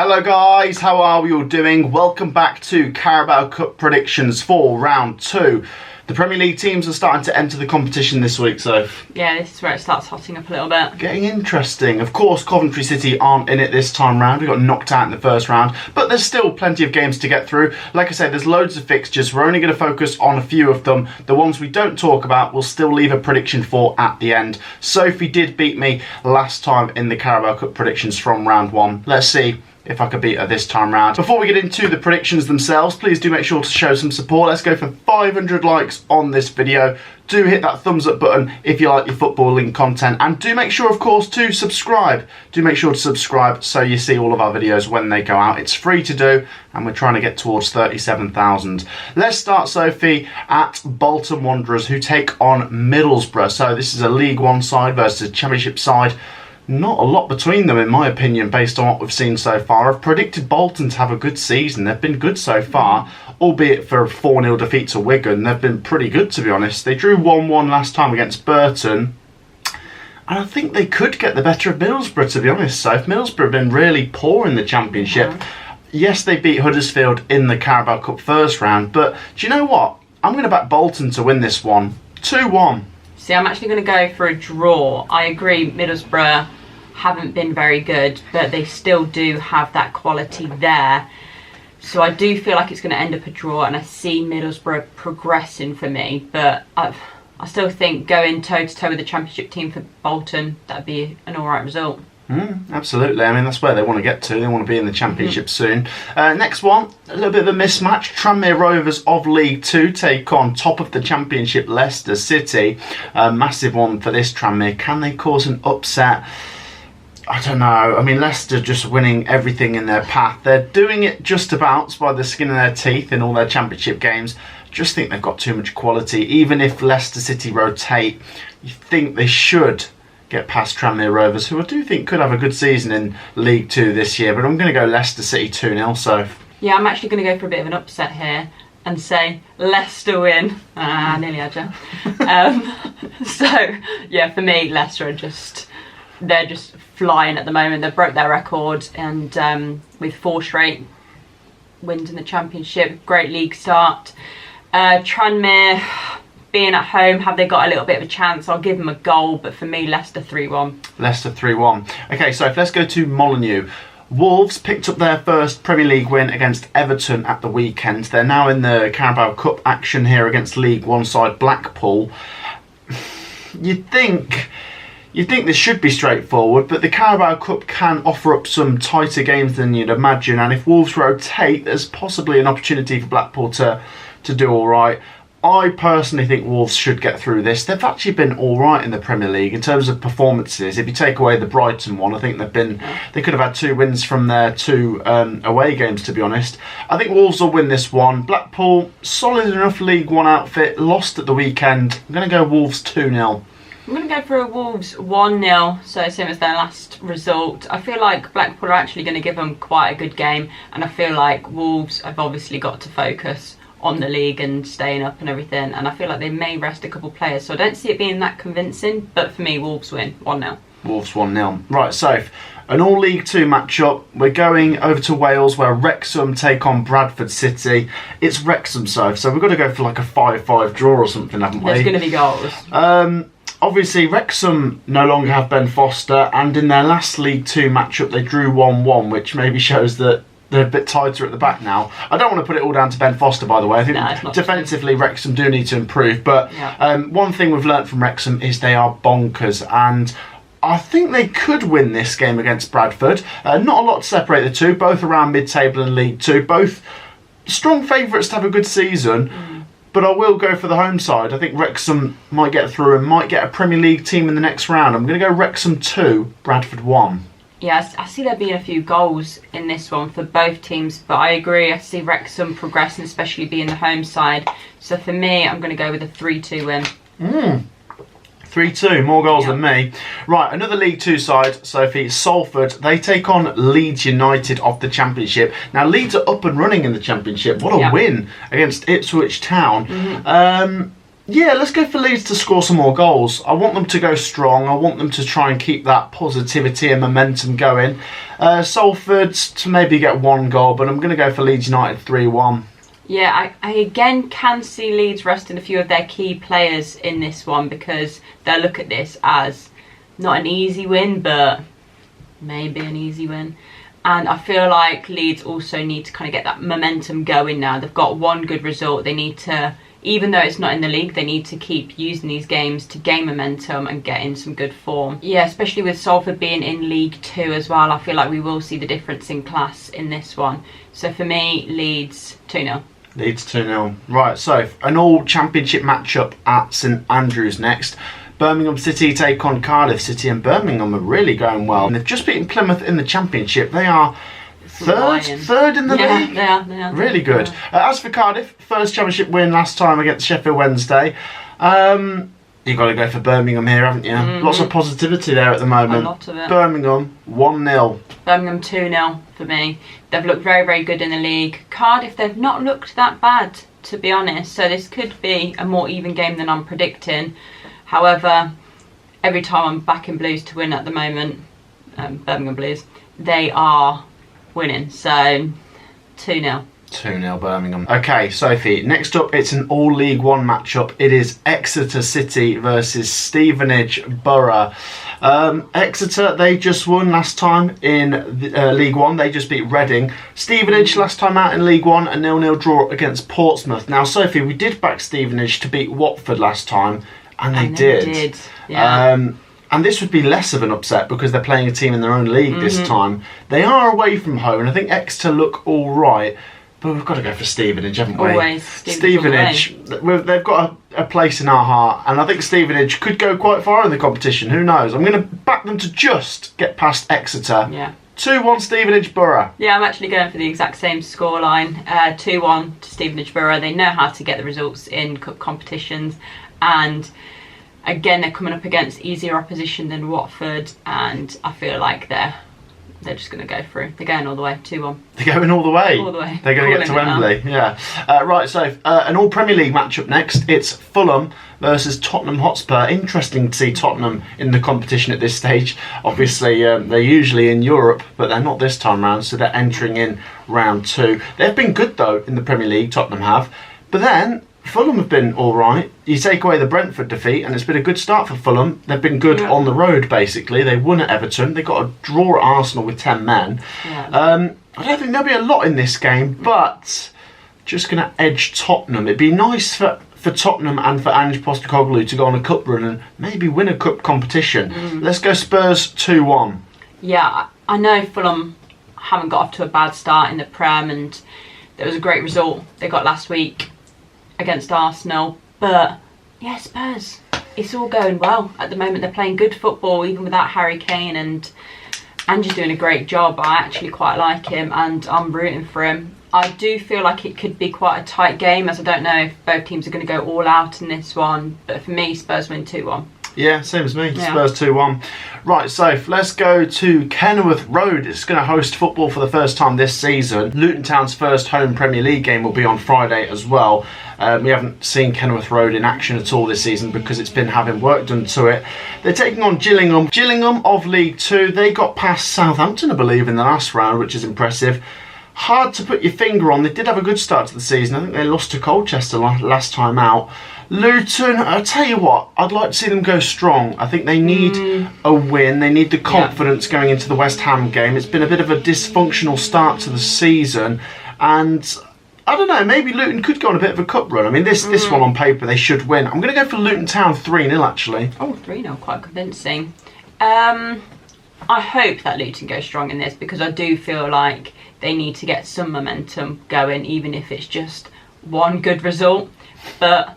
Hello guys, how are we all doing? Welcome back to Carabao Cup predictions for round 2. The Premier League teams are starting to enter the competition this week, so... Yeah, this is where it starts hotting up a little bit. Getting interesting. Of course, Coventry City aren't in it this time round. We got knocked out in the first round, but there's still plenty of games to get through. Like I said, there's loads of fixtures. We're only going to focus on a few of them. The ones we don't talk about, we'll still leave a prediction for at the end. Sophie did beat me last time in the Carabao Cup predictions from round 1. Let's see if I could beat her this time round. Before we get into the predictions themselves, please do make sure to show some support. Let's go for 500 likes on this video. Do hit that thumbs up button if you like your footballing content, and do make sure, of course, to subscribe. Do make sure to subscribe so you see all of our videos when they go out. It's free to do, and we're trying to get towards 37,000. Let's start, Sophie, at Bolton Wanderers, who take on Middlesbrough. So this is a League One side versus a Championship side. Not a lot between them, in my opinion, based on what we've seen so far. I've predicted Bolton to have a good season. They've been good so far, albeit for a 4-0 defeat to Wigan. They've been pretty good, to be honest. They drew 1-1 last time against Burton, and I think they could get the better of Middlesbrough, to be honest. So if Middlesbrough have been really poor in the Championship, yes, they beat Huddersfield in the Carabao Cup first round, but do you know what? I'm going to back Bolton to win this one. 2-1. See, I'm actually going to go for a draw. I agree, Middlesbrough haven't been very good, but they still do have that quality there. So I do feel like it's going to end up a draw, and I see Middlesbrough progressing for me. But I still think going toe-to-toe with the Championship team for Bolton, that'd be an alright result. Absolutely. I mean, that's where they want to get to. They want to be in the Championship soon. Next one, a little bit of a mismatch. Tranmere Rovers of League 2 take on top of the Championship Leicester City. Massive one for this Tranmere. Can they cause an upset? I don't know. I mean, Leicester just winning everything in their path. They're doing it just about by the skin of their teeth in all their Championship games. Just think they've got too much quality. Even if Leicester City rotate, you think they should get past Tranmere Rovers, who I do think could have a good season in League 2 this year. But I'm going to go Leicester City 2-0. So yeah, I'm actually going to go for a bit of an upset here and say Leicester win. Nearly had you. So yeah, for me, Leicester are they're just flying at the moment. They've broke their record, and with 4 straight wins in the Championship, great league start. Tranmere being at home, have they got a little bit of a chance? I'll give them a goal, but for me, Leicester 3-1. Leicester 3-1. Okay, so let's go to Molineux. Wolves picked up their first Premier League win against Everton at the weekend. They're now in the Carabao Cup action here against League One side Blackpool. You'd think this should be straightforward, but the Carabao Cup can offer up some tighter games than you'd imagine, and if Wolves rotate, there's possibly an opportunity for Blackpool to do all right. I personally think Wolves should get through this. They've actually been all right in the Premier League in terms of performances. If you take away the Brighton one, I think they could have had 2 wins from their 2 away games, to be honest. I think Wolves will win this one. Blackpool, solid enough League One outfit, lost at the weekend. I'm going to go Wolves 2-0. I'm going to go for a Wolves 1-0, so same as their last result. I feel like Blackpool are actually going to give them quite a good game, and I feel like Wolves have obviously got to focus on the league and staying up and everything, and I feel like they may rest a couple players, so I don't see it being that convincing, but for me, Wolves win 1-0. Wolves 1-0. Right, so an all League 2 matchup. We're going over to Wales, where Wrexham take on Bradford City. It's Wrexham, so we've got to go for like a 5-5 draw or something, haven't we? There's going to be goals. Obviously, Wrexham no longer have Ben Foster, and in their last League 2 matchup, they drew 1-1, which maybe shows that they're a bit tighter at the back now. I don't want to put it all down to Ben Foster, by the way. I think defensively, Wrexham do need to improve. But one thing we've learnt from Wrexham is they are bonkers, and I think they could win this game against Bradford. Not a lot to separate the two, both around mid-table in League 2. Both strong favourites to have a good season. But I will go for the home side. I think Wrexham might get through and might get a Premier League team in the next round. I'm going to go Wrexham 2, Bradford 1. Yeah, I see there being a few goals in this one for both teams, but I agree. I see Wrexham progressing, especially being the home side. So for me, I'm going to go with a 3-2 win. 3-2, more goals than me. Right, another League 2 side, Sophie, Salford. They take on Leeds United of the Championship. Now, Leeds are up and running in the Championship. What a win against Ipswich Town. Yeah, let's go for Leeds to score some more goals. I want them to go strong. I want them to try and keep that positivity and momentum going. Salford to maybe get 1 goal, but I'm going to go for Leeds United 3-1. Yeah, I again can see Leeds resting a few of their key players in this one, because they'll look at this as not an easy win, but maybe an easy win. And I feel like Leeds also need to kind of get that momentum going now. They've got 1 good result. They need to, even though it's not in the league, they need to keep using these games to gain momentum and get in some good form. Yeah, especially with Salford being in League 2 as well, I feel like we will see the difference in class in this one. So for me, Leeds 2-0. Leeds 2-0. Right, so an all-championship matchup at St Andrews next. Birmingham City take on Cardiff City, and Birmingham are really going well. And they've just beaten Plymouth in the championship. They are third in the league. They are. Really good. As for Cardiff, first championship win last time against Sheffield Wednesday. You've got to go for Birmingham here, haven't you? Lots of positivity there at the moment. A lot of it. Birmingham 1-0. Birmingham 2-0 for me. They've looked very, very good in the league. Cardiff, they've not looked that bad, to be honest. So this could be a more even game than I'm predicting. However, every time I'm backing Blues to win at the moment, Birmingham Blues, they are winning. So 2-0. 2-0 Birmingham. Okay, Sophie, next up it's an all League One matchup. It is Exeter City versus Stevenage Borough. Exeter, they just won last time in League One. They just beat Reading. Stevenage last time out in League One, a 0-0 draw against Portsmouth. Now, Sophie, we did back Stevenage to beat Watford last time, and they did. Yeah. And this would be less of an upset because they're playing a team in their own league this time. They are away from home, and I think Exeter look all right. But we've got to go for Stevenage, haven't we? Always. Stevenage, they've got a place in our heart. And I think Stevenage could go quite far in the competition. Who knows? I'm going to back them to just get past Exeter. Yeah. 2-1 Stevenage Borough. Yeah, I'm actually going for the exact same scoreline. 2-1 to Stevenage Borough. They know how to get the results in cup competitions. And again, they're coming up against easier opposition than Watford. And I feel like they're just going to go through. They're going all the way, 2-1. They're going all the way? All the way. They're going to get to Wembley, yeah. Right, so an all Premier League matchup next. It's Fulham versus Tottenham Hotspur. Interesting to see Tottenham in the competition at this stage. Obviously, they're usually in Europe, but they're not this time round, so they're entering in round 2. They've been good, though, in the Premier League, Tottenham have. But then Fulham have been all right. You take away the Brentford defeat, and it's been a good start for Fulham. They've been good on the road, basically. They won at Everton. They got a draw at Arsenal with 10 men. Yeah. I don't think there'll be a lot in this game, but just going to edge Tottenham. It'd be nice for Tottenham and for Ange Postecoglou to go on a cup run and maybe win a cup competition. Let's go Spurs 2-1. Yeah, I know Fulham haven't got off to a bad start in the Prem, and there was a great result they got last week against Arsenal, but yeah, Spurs, it's all going well at the moment. They're playing good football even without Harry Kane, and Ange's doing a great job. I actually quite like him and I'm rooting for him. I do feel like it could be quite a tight game, as I don't know if both teams are going to go all out in this one, but for me, Spurs win 2-1. Yeah, same as me. Yeah. Spurs 2-1. Right, so let's go to Kenilworth Road. It's going to host football for the first time this season. Luton Town's first home Premier League game will be on Friday as well. We haven't seen Kenilworth Road in action at all this season because it's been having work done to it. They're taking on Gillingham. Gillingham of League 2. They got past Southampton, I believe, in the last round, which is impressive. Hard to put your finger on. They did have a good start to the season. I think they lost to Colchester last time out. Luton, I'll tell you what, I'd like to see them go strong. I think they need a win. They need the confidence going into the West Ham game. It's been a bit of a dysfunctional start to the season, and I don't know, maybe Luton could go on a bit of a cup run. I mean, this one on paper, they should win. I'm going to go for Luton Town 3-0, actually. Oh, 3-0, quite convincing. I hope that Luton goes strong in this, because I do feel like they need to get some momentum going, even if it's just one good result. But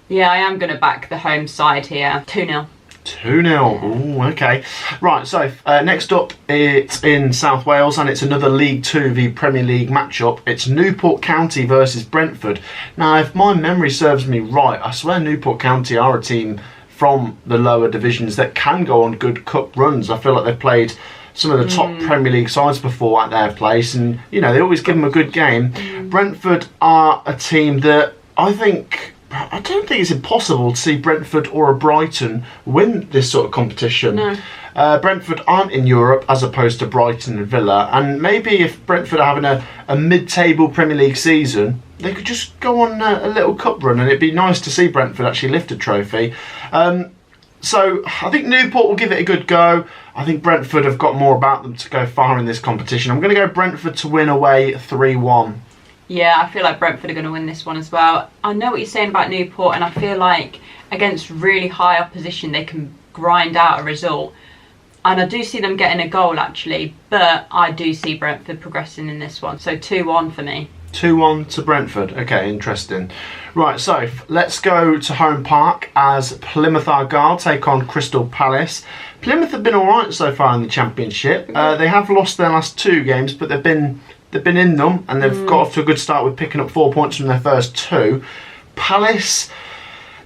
yeah, I am going to back the home side here. 2-0. 2-0. Ooh, okay. Right, so next up, it's in South Wales, and it's another League 2 v Premier League matchup. It's Newport County versus Brentford. Now, if my memory serves me right, I swear Newport County are a team from the lower divisions that can go on good cup runs. I feel like they've played some of the top Premier League sides before at their place, and, you know, they always give them a good game. Brentford are a team that I think I don't think it's impossible to see Brentford or a Brighton win this sort of competition. No. Brentford aren't in Europe as opposed to Brighton and Villa, and maybe if Brentford are having a mid-table Premier League season, they could just go on a little cup run, and it'd be nice to see Brentford actually lift a trophy. So I think Newport will give it a good go. I think Brentford have got more about them to go far in this competition. I'm going to go Brentford to win away 3-1. Yeah, I feel like Brentford are going to win this one as well. I know what you're saying about Newport, and I feel like against really high opposition they can grind out a result. And I do see them getting a goal actually, but I do see Brentford progressing in this one. So 2-1 for me. 2-1 to Brentford. Okay, interesting. Right, so let's go to home park as Plymouth Argyle take on Crystal Palace. Plymouth have been alright so far in the Championship. They have lost their last 2 games, but they've been in them, and they've got off to a good start with picking up 4 points from their first 2. Palace,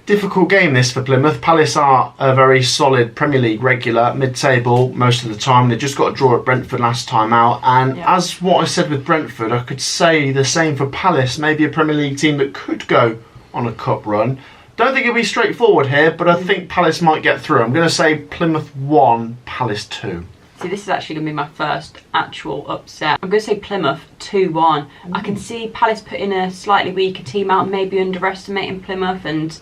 difficult game this for Plymouth. Palace are a very solid Premier League regular, mid-table most of the time. They just got a draw at Brentford last time out, and as what I said with Brentford, I could say the same for Palace. Maybe a Premier League team that could go on a cup run. Don't think it'll be straightforward here, but I think Palace might get through. I'm going to say Plymouth 1, Palace 2. See, this is actually going to be my first actual upset. I'm going to say Plymouth 2-1. I can see Palace putting a slightly weaker team out, maybe underestimating Plymouth, and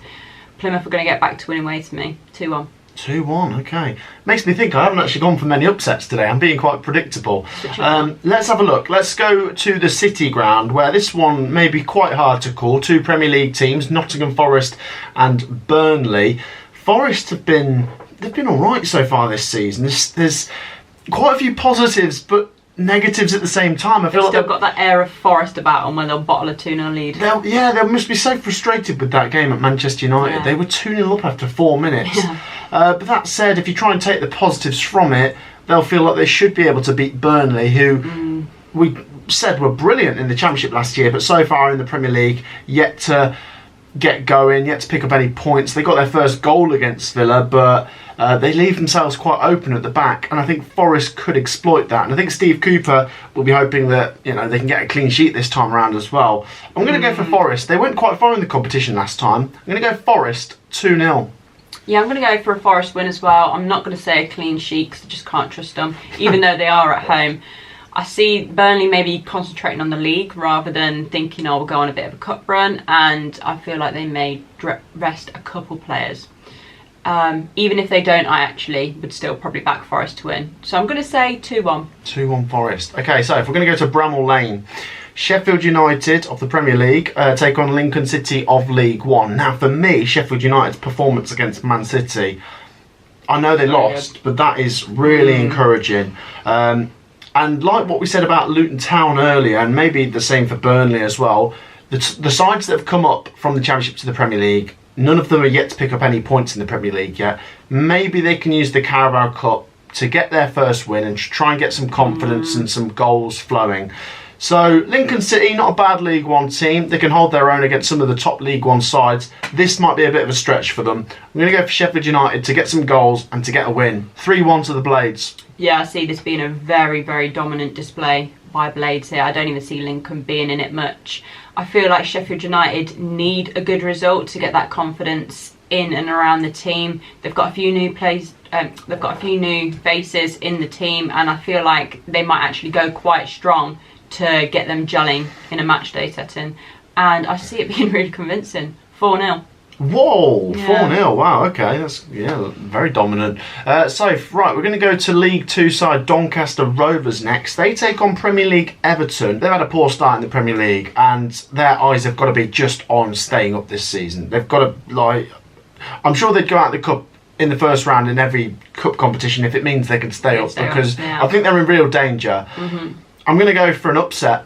Plymouth are going to get back to winning ways to me. 2-1. 2-1, okay. Makes me think I haven't actually gone for many upsets today. I'm being quite predictable. Let's have a look. Let's go to the City Ground, where this one may be quite hard to call. 2 Premier League teams, Nottingham Forest and Burnley. Forest have been all right so far this season. There's quite a few positives, but negatives at the same time. I feel like they've still got that air of Forest about them when they'll bottle a 2-0 lead. They must be so frustrated with that game at Manchester United. Yeah. They were 2-0 up after 4 minutes. Yeah. But that said, if you try and take the positives from it, they'll feel like they should be able to beat Burnley, who we said were brilliant in the Championship last year, but so far in the Premier League, yet to get going, yet to pick up any points. They got their first goal against Villa, but they leave themselves quite open at the back, and I think Forest could exploit that. And I think Steve Cooper will be hoping that they can get a clean sheet this time around as well. I'm going to go for Forest. They went quite far in the competition last time. I'm going to go Forest 2-0. Yeah, I'm going to go for a Forest win as well. I'm not going to say a clean sheet because I just can't trust them, even though they are at home. I see Burnley maybe concentrating on the league rather than thinking, we'll go on a bit of a cup run, and I feel like they may rest a couple players. Even if they don't, I actually would still probably back Forest to win. So I'm going to say 2-1. 2-1 Forest. Okay, so if we're going to go to Bramall Lane, Sheffield United of the Premier League take on Lincoln City of League One. Now, for me, Sheffield United's performance against Man City, I know they lost, but that is really encouraging. And like what we said about Luton Town earlier, and maybe the same for Burnley as well, the sides that have come up from the Championship to the Premier League, none of them are yet to pick up any points in the Premier League yet. Maybe they can use the Carabao Cup to get their first win and try and get some confidence and some goals flowing. So Lincoln City, not a bad League One team. They can hold their own against some of the top League One sides. This might be a bit of a stretch for them. I'm going to go for Sheffield United to get some goals and to get a win. 3-1 to the Blades. Yeah, I see this being a very, very dominant display by Blades here. I don't even see Lincoln being in it much. I feel like Sheffield United need a good result to get that confidence in and around the team. They've got a few new players. They've got a few new faces in the team, and I feel like they might actually go quite strong to get them gelling in a match day setting. And I see it being really convincing. 4-0. Whoa, 4-0, wow, okay, that's very dominant. Right, we're going to go to League 2 side Doncaster Rovers next. They take on Premier League Everton. They've had a poor start in the Premier League, and their eyes have got to be just on staying up this season. They've got to, I'm sure they'd go out the cup in the first round in every cup competition if it means they can stay up, because I think they're in real danger. I'm going to go for an upset.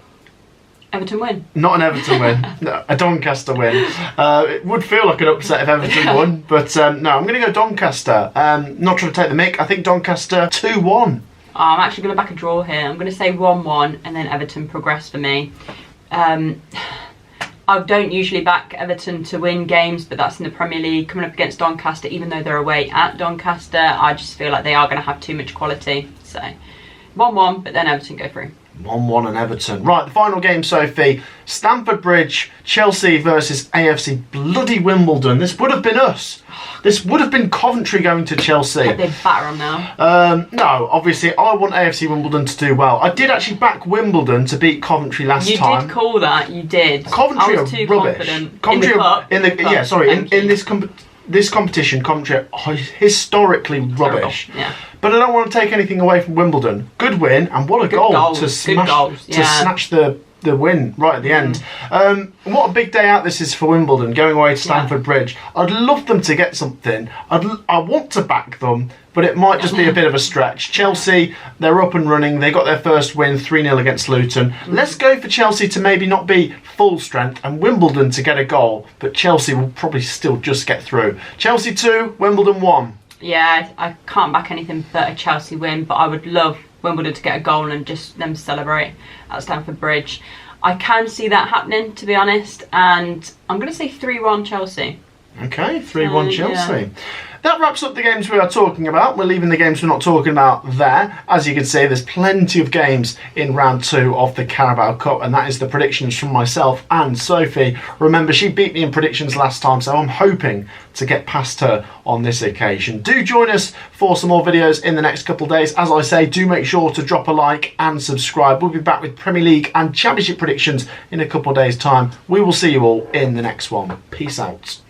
Everton win. Not an Everton win, no, a Doncaster win. It would feel like an upset if Everton won, but no, I'm going to go Doncaster. Not trying to take the mick, I think Doncaster 2-1. I'm actually going to back a draw here. I'm going to say 1-1 and then Everton progress for me. I don't usually back Everton to win games, but that's in the Premier League. Coming up against Doncaster, even though they're away at Doncaster, I just feel like they are going to have too much quality. So 1-1, but then Everton go through. 1-1 and Everton. Right, the final game, Sophie. Stamford Bridge, Chelsea versus AFC bloody Wimbledon. This would have been us. This would have been Coventry going to Chelsea. They'd batter them now. No, obviously I want AFC Wimbledon to do well. I did actually back Wimbledon to beat Coventry last time. You did call that, you did. Coventry I was too rubbish. confident. Coventry in the cup. in this competition, Coventry are historically rubbish. Yeah. But I don't want to take anything away from Wimbledon. Good win, and what a goal to snatch the win right at the end. What a big day out this is for Wimbledon, going away to Stamford Bridge. I'd love them to get something. I want to back them, but it might just be a bit of a stretch. Chelsea, they're up and running. They got their first win, 3-0 against Luton. Let's go for Chelsea to maybe not be full strength and Wimbledon to get a goal, but Chelsea will probably still just get through. Chelsea 2, Wimbledon 1. Yeah, I can't back anything but a Chelsea win, but I would love Wimbledon to get a goal and just them celebrate at Stamford Bridge. I can see that happening, to be honest, and I'm going to say 3-1 Chelsea. Okay, 3-1 Chelsea. Yeah. That wraps up the games we are talking about. We're leaving the games we're not talking about there. As you can see, there's plenty of games in round 2 of the Carabao Cup, and that is the predictions from myself and Sophie. Remember, she beat me in predictions last time, so I'm hoping to get past her on this occasion. Do join us for some more videos in the next couple of days. As I say, do make sure to drop a like and subscribe. We'll be back with Premier League and Championship predictions in a couple of days' time. We will see you all in the next one. Peace out.